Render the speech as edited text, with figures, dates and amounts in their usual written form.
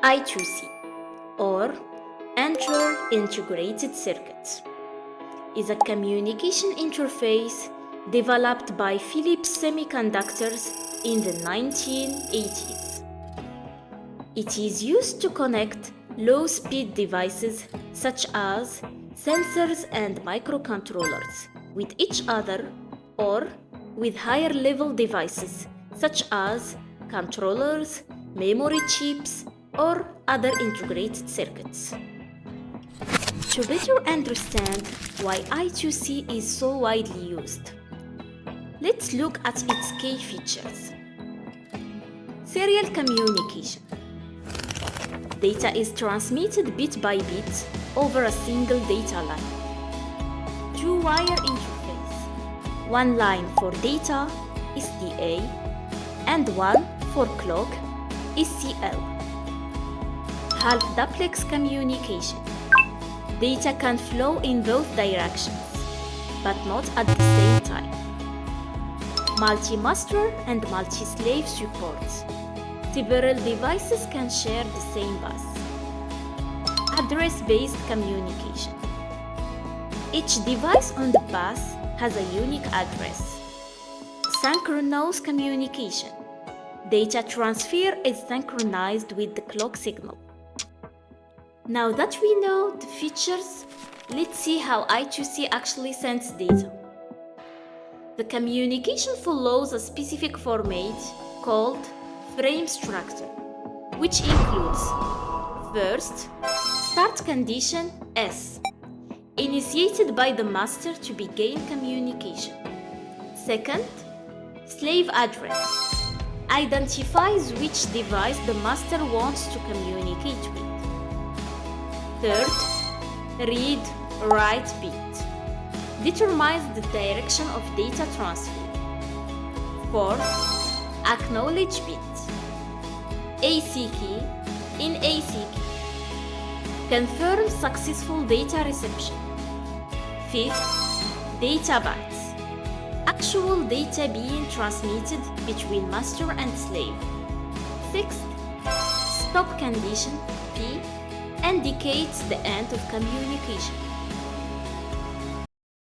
I2C, or Inter-Integrated Circuit, is a communication interface developed by Philips Semiconductors in the 1980s. It is used to connect low-speed devices such as sensors and microcontrollers with each other, or with higher-level devices such as controllers, memory chips, or other integrated circuits. To better understand why I2C is so widely used, let's look at its key features. Serial communication. Data is transmitted bit by bit over a single data line. Two-wire interface. One line for data, SDA, and one for clock, SCL. Half-duplex communication. Data can flow in both directions, but not at the same time. Multi-master and multi-slave support. Several devices can share the same bus. Address-based communication. Each device on the bus has a unique address. Synchronous communication. Data transfer is synchronized with the clock signal. Now that we know the features, let's see how I2C actually sends data. The communication follows a specific format called frame structure, which includes: first, start condition S, initiated by the master to begin communication. Second, slave address, identifies which device the master wants to communicate with. Third, read-write bit, determines the direction of data transfer. Fourth, acknowledge bit, AC key in AC key, confirms successful data reception. Fifth, data bytes, actual data being transmitted between master and slave. Sixth, stop condition P, indicates the end of communication.